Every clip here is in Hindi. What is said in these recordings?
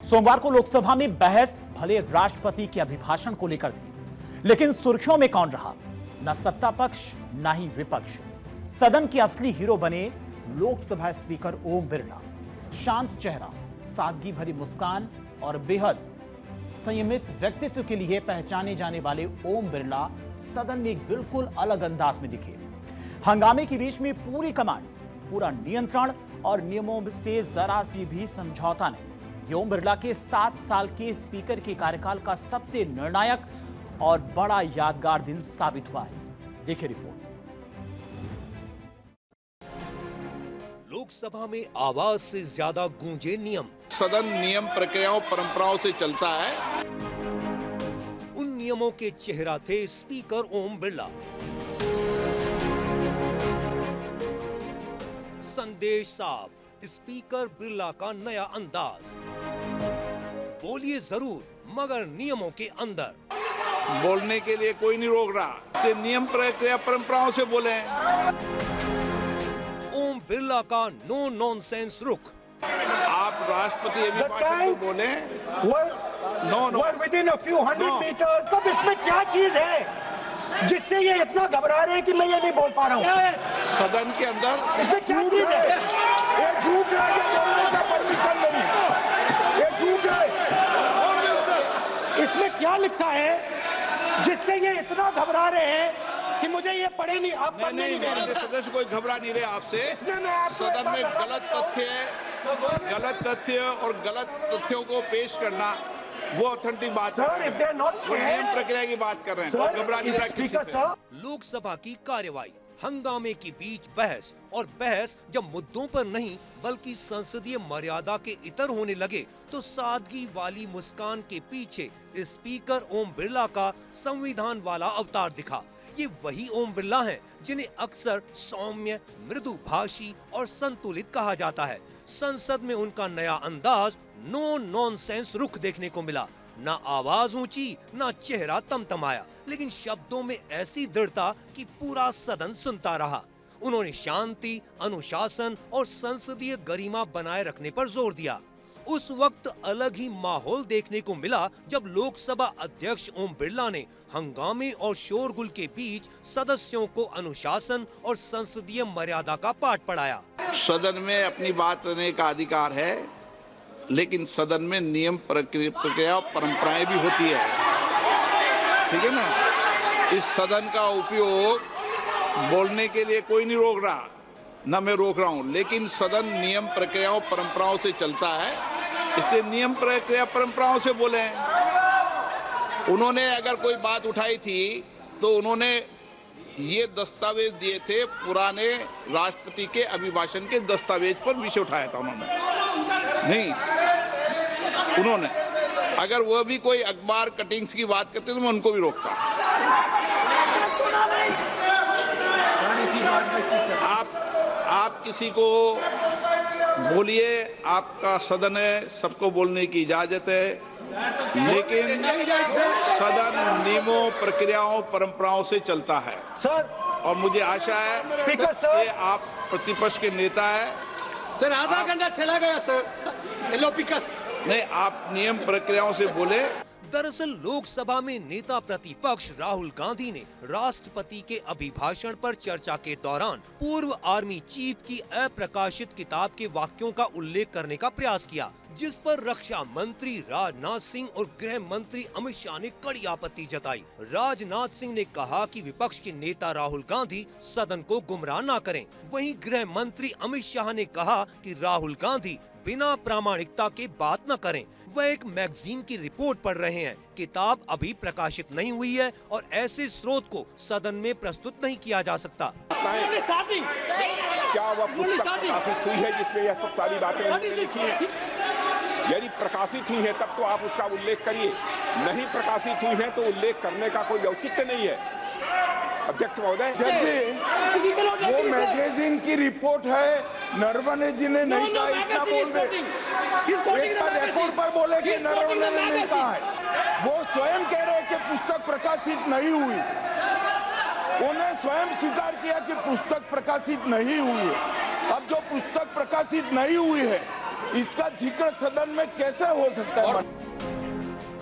सोमवार को लोकसभा में बहस भले राष्ट्रपति के अभिभाषण को लेकर थी, लेकिन सुर्खियों में कौन रहा? न सत्ता पक्ष न ही विपक्ष। सदन के असली हीरो बने लोकसभा स्पीकर ओम बिरला। शांत चेहरा, सादगी भरी मुस्कान और बेहद संयमित व्यक्तित्व के लिए पहचाने जाने वाले ओम बिरला सदन में एक बिल्कुल अलग अंदाज में दिखे। हंगामे के बीच में पूरी कमांड, पूरा नियंत्रण और नियमों से जरा सी भी समझौता नहीं। ये ओम बिरला के 7 साल के स्पीकर के कार्यकाल का सबसे निर्णायक और बड़ा यादगार दिन साबित हुआ है। देखिए रिपोर्ट में। लोकसभा में आवाज से ज्यादा गूंजे नियम। सदन नियम, प्रक्रियाओं, परंपराओं से चलता है। उन नियमों के चेहरा थे स्पीकर ओम बिरला। संदेश साफ, स्पीकर बिरला का नया अंदाज। बोलिए जरूर मगर नियमों के अंदर। बोलने के लिए कोई नहीं रोक रहा, कि नियम, प्रक्रिया, परंपराओं से बोले। ओम बिरला का नो नॉनसेंस रुख। आप राष्ट्रपति अभिभाषण को बोले, no within a few hundred meters। तब इसमें क्या चीज है जिससे ये इतना घबरा रहे हैं कि मैं ये नहीं बोल पा रहा हूँ? सदन के अंदर इसमें क्या चीज है? ये झूठ है, ये बोलने का परमिशन नहीं है, ये झूठ है। इसमें क्या लिखा है जिससे ये इतना घबरा रहे हैं कि मुझे ये पढ़े नहीं, आप पढ़ने नहीं दे रहे? सदस्य कोई घबरा नहीं रहे आपसे। इसमें मैं आपको सदन में गलत तथ्य और गलत तथ्यों को पेश करना वो ऑथेंटिक बात sir, if they are not वो नियम प्रक्रिया की बात कर रहे हैं। सर, घबरा नहीं रहा किसी से। लोकसभा की कार्यवाही, हंगामे के बीच बहस, और बहस जब मुद्दों पर नहीं बल्कि संसदीय मर्यादा के इतर होने लगे तो सादगी वाली मुस्कान के पीछे स्पीकर ओम बिरला का संविधान वाला अवतार दिखा। ये वही ओम बिरला हैं जिन्हें अक्सर सौम्य, मृदुभाषी और संतुलित कहा जाता है। संसद में उनका नया अंदाज नो नॉनसेंस रुख देखने को मिला। ना आवाज ऊंची, ना चेहरा तमतमाया, लेकिन शब्दों में ऐसी दृढ़ता कि पूरा सदन सुनता रहा। उन्होंने शांति, अनुशासन और संसदीय गरिमा बनाए रखने पर जोर दिया। उस वक्त अलग ही माहौल देखने को मिला जब लोकसभा अध्यक्ष ओम बिरला ने हंगामे और शोरगुल के बीच सदस्यों को अनुशासन और संसदीय मर्यादा का पाठ पढ़ाया। सदन में अपनी बात करने का अधिकार है, लेकिन सदन में नियम, प्रक्रिया और परंपराएं भी होती है, ठीक है ना? इस सदन का उपयोग बोलने के लिए कोई नहीं रोक रहा, न मैं रोक रहा हूं, लेकिन सदन नियम, प्रक्रियाओं, परंपराओं से चलता है, इसलिए नियम, प्रक्रिया, परंपराओं से बोले। उन्होंने अगर कोई बात उठाई थी तो उन्होंने ये दस्तावेज दिए थे, पुराने राष्ट्रपति के अभिभाषण के दस्तावेज पर विषय उठाया था उन्होंने, नहीं उन्होंने। अगर वो भी कोई अखबार कटिंग्स की बात करते तो मैं उनको भी रोकता। आप किसी को बोलिए, आपका सदन है, सबको बोलने की इजाजत है, लेकिन सदन नियमों, प्रक्रियाओं, परंपराओं से चलता है। सर, और मुझे आशा है स्पीकर सर, कि आप प्रतिपक्ष के नेता है। सर, आधा घंटा चला गया सर। नहीं, आप नियम, प्रक्रियाओं से बोले। दरअसल लोकसभा में नेता प्रतिपक्ष राहुल गांधी ने राष्ट्रपति के अभिभाषण पर चर्चा के दौरान पूर्व आर्मी चीफ की अप्रकाशित किताब के वाक्यों का उल्लेख करने का प्रयास किया, जिस पर रक्षा मंत्री राजनाथ सिंह और गृह मंत्री अमित शाह ने कड़ी आपत्ति जताई। राजनाथ सिंह ने कहा कि विपक्ष के नेता राहुल गांधी सदन को गुमराह न करें। वहीं गृह मंत्री अमित शाह ने कहा कि राहुल गांधी बिना प्रामाणिकता के बात न करें। वह एक मैगजीन की रिपोर्ट पढ़ रहे हैं, किताब अभी प्रकाशित नहीं हुई है और ऐसे स्रोत को सदन में प्रस्तुत नहीं किया जा सकता। क्या वह पुस्तक प्रकाशित हुई है जिसमें यह सब सारी बातें उन्होंने लिखी हैं? यदि प्रकाशित हुई है तब तो आप उसका उल्लेख करिए, नहीं प्रकाशित हुई है तो उल्लेख करने का कोई औचित्य नहीं है। अध्यक्ष महोदय, वो मैगजीन की रिपोर्ट है, नरवणे जी ने नहीं कहा, इतना बोल दे। रिकॉर्ड पर बोले कि नरवणे ने नहीं कहा है। वो स्वयं कह रहे कि पुस्तक प्रकाशित नहीं हुई, उन्हें स्वयं स्वीकार किया कि पुस्तक प्रकाशित नहीं हुई है। अब जो पुस्तक प्रकाशित नहीं हुई है इसका जिक्र सदन में कैसे हो सकता है?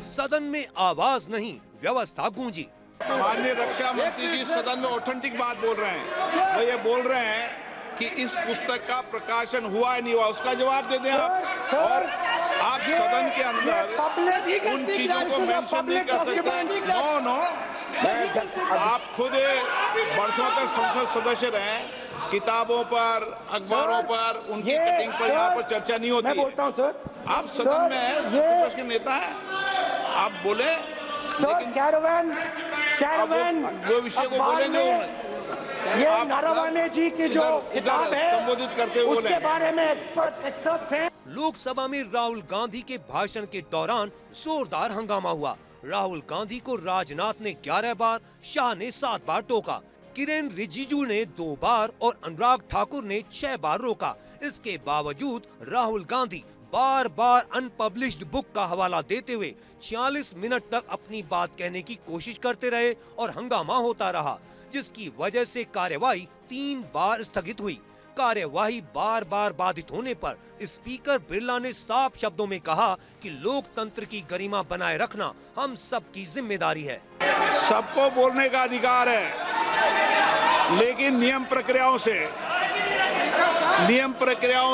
सदन में आवाज नहीं, व्यवस्था गूंजी। माननीय रक्षा मंत्री जी सदन में ऑथेंटिक बात बोल रहे हैं। वो ये बोल रहे हैं कि इस पुस्तक का प्रकाशन हुआ है नहीं हुआ, उसका जवाब दे दें आप। और आप सदन के अंदर उन चीजों को मेंशन नहीं कर सकते। नो आप खुद वर्षों तक संसद सदस्य रहे, किताबों पर, अखबारों पर, उनकी कटिंग पर यहाँ पर चर्चा नहीं होती। मैं बोलता हूँ सर, आप सदन में विपक्ष के नेता हैं, आप बोले, सर कैरावैन वो विषय को बोलेंगे। ये नरवणे जी की जो किताब है संबोधित करते हुए उसके बारे में एक्सपर्ट्स हैं। लोकसभा में राहुल गांधी के भाषण के दौरान जोरदार हंगामा हुआ। राहुल गांधी को राजनाथ ने 11 बार, शाह ने 7 बार टोका, किरेन रिजिजू ने 2 बार और अनुराग ठाकुर ने 6 बार रोका। इसके बावजूद राहुल गांधी बार बार अनपब्लिश्ड बुक का हवाला देते हुए 46 मिनट तक अपनी बात कहने की कोशिश करते रहे और हंगामा होता रहा, जिसकी वजह से कार्यवाही 3 बार स्थगित हुई। कार्यवाही बार बार बाधित होने पर स्पीकर बिरला ने साफ शब्दों में कहा कि लोकतंत्र की गरिमा बनाए रखना हम सबकी जिम्मेदारी है। सबको बोलने का अधिकार है, लेकिन नियम प्रक्रियाओं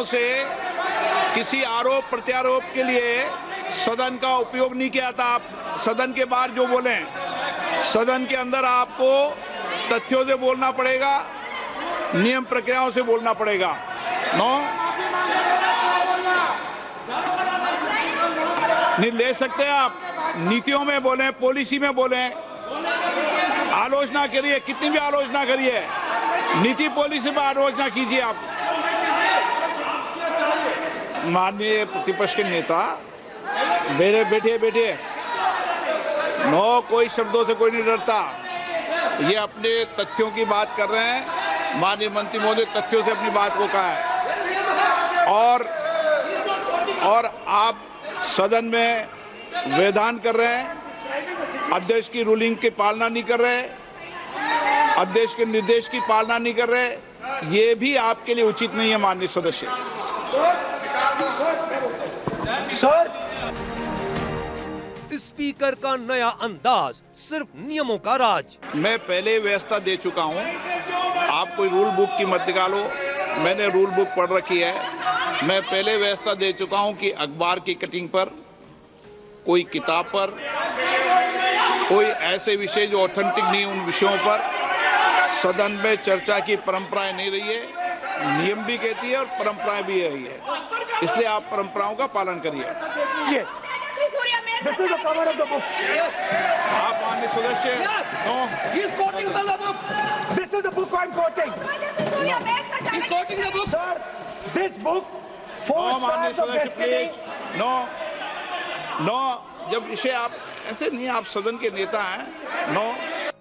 से किसी आरोप प्रत्यारोप के लिए सदन का उपयोग नहीं किया था। आप सदन के बाहर जो बोले, सदन के अंदर आपको तथ्यों से बोलना पड़ेगा, नियम प्रक्रियाओं से बोलना पड़ेगा। नहीं ले सकते आप, नीतियों में बोले, पॉलिसी में बोले, आलोचना करिए, कितनी भी आलोचना करिए, नीति पॉलिसी पर आलोचना कीजिए आप। माननीय प्रतिपक्ष के नेता मेरे बैठिए, नो, कोई शब्दों से कोई नहीं डरता। ये अपने तथ्यों की बात कर रहे हैं। माननीय मंत्री महोदय तथ्यों से अपनी बात को कहा है। और आप सदन में विधान कर रहे हैं, अध्यक्ष की रूलिंग की पालना नहीं कर रहे, अध्यक्ष के निर्देश की पालना नहीं कर रहे, ये भी आपके लिए उचित नहीं है माननीय सदस्य। सर स्पीकर का नया अंदाज, सिर्फ नियमों का राज। मैं पहले व्यवस्था दे चुका हूं, आप कोई रूल बुक की मत निकालो, मैंने रूल बुक पढ़ रखी है। मैं पहले व्यवस्था दे चुका हूं कि अखबार की कटिंग पर, कोई किताब पर, कोई ऐसे विषय जो ऑथेंटिक नहीं, उन विषयों पर सदन में चर्चा की परंपराएं नहीं रही है। नियम भी कहती है और परंपराएं भी रही है, इसलिए आप परंपराओं का पालन करिए। आप माननीय सदस्य, this is the book I am quoting. Sir this book माननीय सदस्य प्लीज, नो, जब इसे आप ऐसे नहीं, आप सदन के नेता हैं, नो।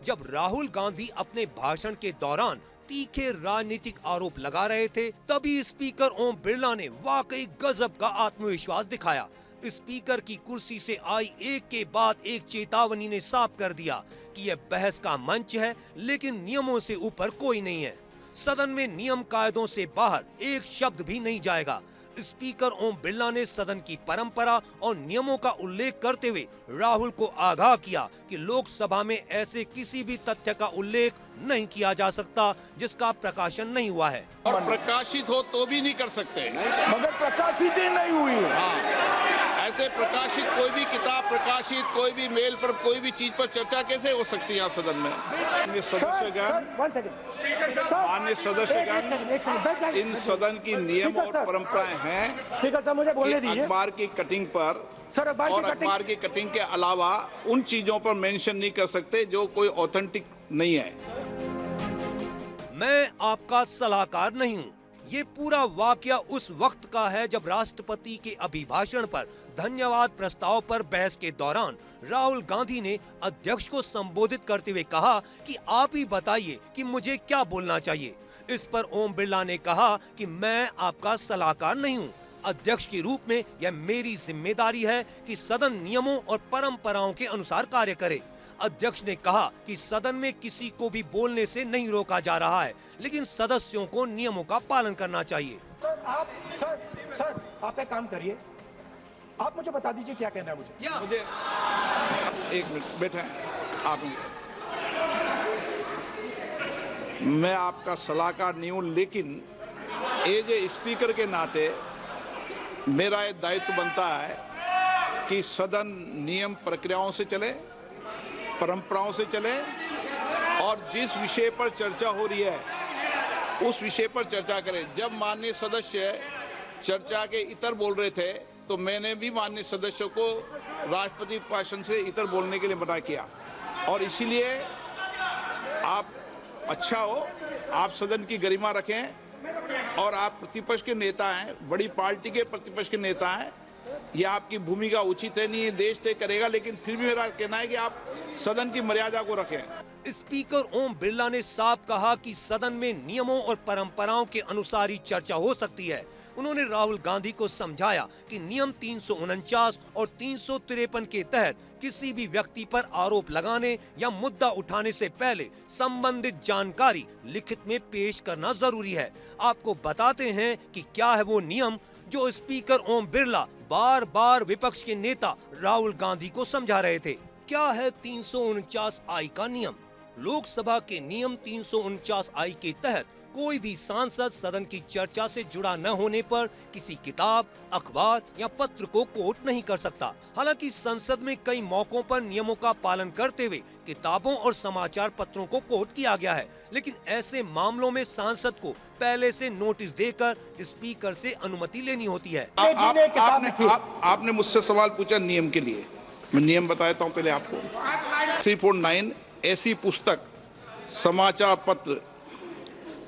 जब राहुल गांधी अपने भाषण के दौरान तीखे राजनीतिक आरोप लगा रहे थे, तभी स्पीकर ओम बिरला ने वाकई गजब का आत्मविश्वास दिखाया। स्पीकर की कुर्सी से आई एक के बाद एक चेतावनी ने साफ कर दिया कि यह बहस का मंच है, लेकिन नियमों से ऊपर कोई नहीं है। सदन में नियम कायदों से बाहर एक शब्द भी नहीं जाएगा। स्पीकर ओम बिरला ने सदन की परंपरा और नियमों का उल्लेख करते हुए राहुल को आगाह किया कि लोकसभा में ऐसे किसी भी तथ्य का उल्लेख नहीं किया जा सकता जिसका प्रकाशन नहीं हुआ है। और प्रकाशित हो तो भी नहीं कर सकते, मगर प्रकाशित ही नहीं हुई है। ऐसे प्रकाशित कोई भी किताब प्रकाशित, कोई भी मेल पर, कोई भी चीज पर चर्चा कैसे हो सकती है यहाँ सदन में? माननीय सदस्यगण, इन सदन की नियम और परंपराएं हैं। स्पीकर साहब मुझे बोलने दीजिए। अखबार की कटिंग पर सर, अखबार की कटिंग के अलावा उन चीजों पर मेंशन नहीं कर सकते जो कोई ऑथेंटिक नहीं है। मैं आपका सलाहकार नहीं हूँ। ये पूरा वाकया उस वक्त का है जब राष्ट्रपति के अभिभाषण पर धन्यवाद प्रस्ताव पर बहस के दौरान राहुल गांधी ने अध्यक्ष को संबोधित करते हुए कहा कि आप ही बताइए कि मुझे क्या बोलना चाहिए। इस पर ओम बिरला ने कहा कि मैं आपका सलाहकार नहीं हूँ। अध्यक्ष के रूप में यह मेरी जिम्मेदारी है कि सदन नियमों और परंपराओं के अनुसार कार्य करे। अध्यक्ष ने कहा कि सदन में किसी को भी बोलने से नहीं रोका जा रहा है, लेकिन सदस्यों को नियमों का पालन करना चाहिए। सर आप एक काम करिए, आप मुझे बता दीजिए क्या कहना है मुझे। मुझे एक मिनट बैठे आप। मैं आपका सलाहकार नहीं हूं, लेकिन एज ए स्पीकर के नाते मेरा ये दायित्व बनता है कि सदन नियम प्रक्रियाओं से चले, परंपराओं से चले, और जिस विषय पर चर्चा हो रही है उस विषय पर चर्चा करें। जब माननीय सदस्य चर्चा के इतर बोल रहे थे तो मैंने भी माननीय सदस्यों को राष्ट्रपति भाषण से इतर बोलने के लिए मना किया, और इसीलिए आप अच्छा हो, आप सदन की गरिमा रखें, और आप प्रतिपक्ष के नेता हैं, बड़ी पार्टी के प्रतिपक्ष के नेता हैं, यह आपकी भूमिका उचित है, नहीं ये देश तय करेगा, लेकिन फिर भी मेरा कहना है कि आप सदन की मर्यादा को रखें। स्पीकर ओम बिरला ने साफ कहा कि सदन में नियमों और परंपराओं के अनुसार ही चर्चा हो सकती है। उन्होंने राहुल गांधी को समझाया कि नियम 349 और 353 के तहत किसी भी व्यक्ति पर आरोप लगाने या मुद्दा उठाने से पहले संबंधित जानकारी लिखित में पेश करना जरूरी है। आपको बताते हैं कि क्या है वो नियम जो स्पीकर ओम बिरला बार बार विपक्ष के नेता राहुल गांधी को समझा रहे थे। क्या है 349I का नियम? लोकसभा के नियम 349I के तहत कोई भी सांसद सदन की चर्चा से जुड़ा न होने पर किसी किताब, अखबार या पत्र को कोट नहीं कर सकता। हालांकि संसद में कई मौकों पर नियमों का पालन करते हुए किताबों और समाचार पत्रों को कोट किया गया है, लेकिन ऐसे मामलों में सांसद को पहले से नोटिस देकर स्पीकर से अनुमति लेनी होती है। आपने मुझसे सवाल पूछा नियम के लिए, मैं नियम बताता हूँ पहले आपको। 349 ऐसी पुस्तक, समाचार पत्र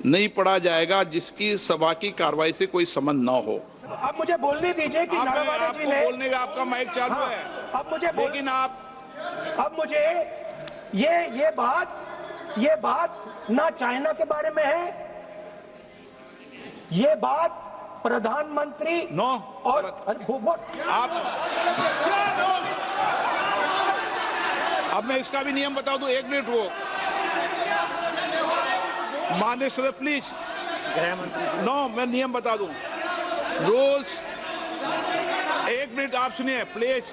नहीं पढ़ा जाएगा जिसकी सभा की कार्रवाई से कोई संबंध न हो। आप मुझे बोलने दीजिए कि नरवणे जी ने, बोलने का आपका माइक चालू है। अब मुझे लेकिन अब मुझे ये बात ना चाइना के बारे में है, ये बात प्रधानमंत्री नो और अब मैं इसका भी नियम बता दूं, एक मिनट वो माननीय सदस्य प्लीज, नो मैं नियम बता दूं, रूल्स, एक मिनट आप सुनिए प्लीज।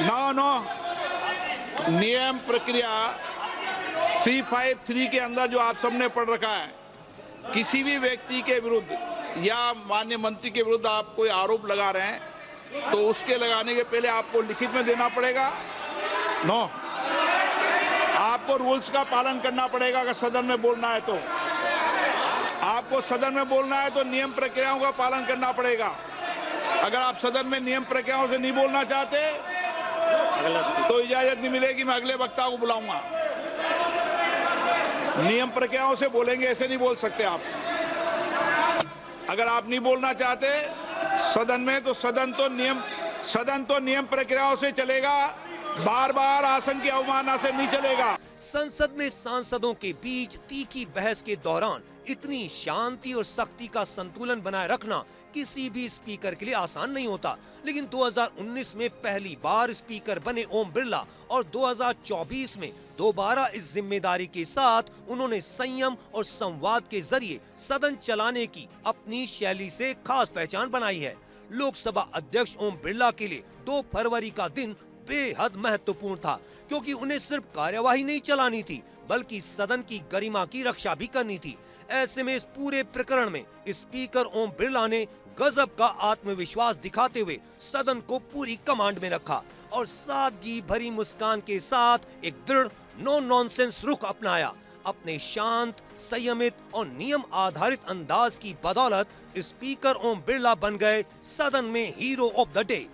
नो नियम प्रक्रिया 353 के अंदर जो आप सबने पढ़ रखा है, किसी भी व्यक्ति के विरुद्ध या माननीय मंत्री के विरुद्ध आप कोई आरोप लगा रहे हैं तो उसके लगाने के पहले आपको लिखित में देना पड़ेगा। नो, आपको रूल्स का पालन करना पड़ेगा। अगर सदन में बोलना है तो आपको सदन में बोलना है तो नियम प्रक्रियाओं का पालन करना पड़ेगा। अगर आप सदन में नियम प्रक्रियाओं से नहीं बोलना चाहते तो इजाजत नहीं मिलेगी, मैं अगले वक्ता को बुलाऊंगा। नियम प्रक्रियाओं से बोलेंगे, ऐसे नहीं बोल सकते आप। अगर आप नहीं बोलना चाहते सदन में तो सदन तो नियम प्रक्रियाओं से चलेगा, बार बार आसन की अवमानना से नहीं चलेगा। संसद में सांसदों के बीच तीखी बहस के दौरान इतनी शांति और सख्ती का संतुलन बनाए रखना किसी भी स्पीकर के लिए आसान नहीं होता। लेकिन 2019 में पहली बार स्पीकर बने ओम बिरला और 2024 में दोबारा इस जिम्मेदारी के साथ उन्होंने संयम और संवाद के जरिए सदन चलाने की अपनी शैली से खास पहचान बनाई है। लोकसभा अध्यक्ष ओम बिरला के लिए 2 फरवरी का दिन बेहद महत्वपूर्ण था, क्योंकि उन्हें सिर्फ कार्यवाही नहीं चलानी थी बल्कि सदन की गरिमा की रक्षा भी करनी थी। ऐसे में इस पूरे प्रकरण में स्पीकर ओम बिरला ने गजब का आत्मविश्वास दिखाते हुए सदन को पूरी कमांड में रखा और सादगी भरी मुस्कान के साथ एक दृढ़ नो नॉनसेंस रुख अपनाया। अपने शांत, संयमित और नियम आधारित अंदाज की बदौलत स्पीकर ओम बिरला बन गए सदन में हीरो ऑफ द डे।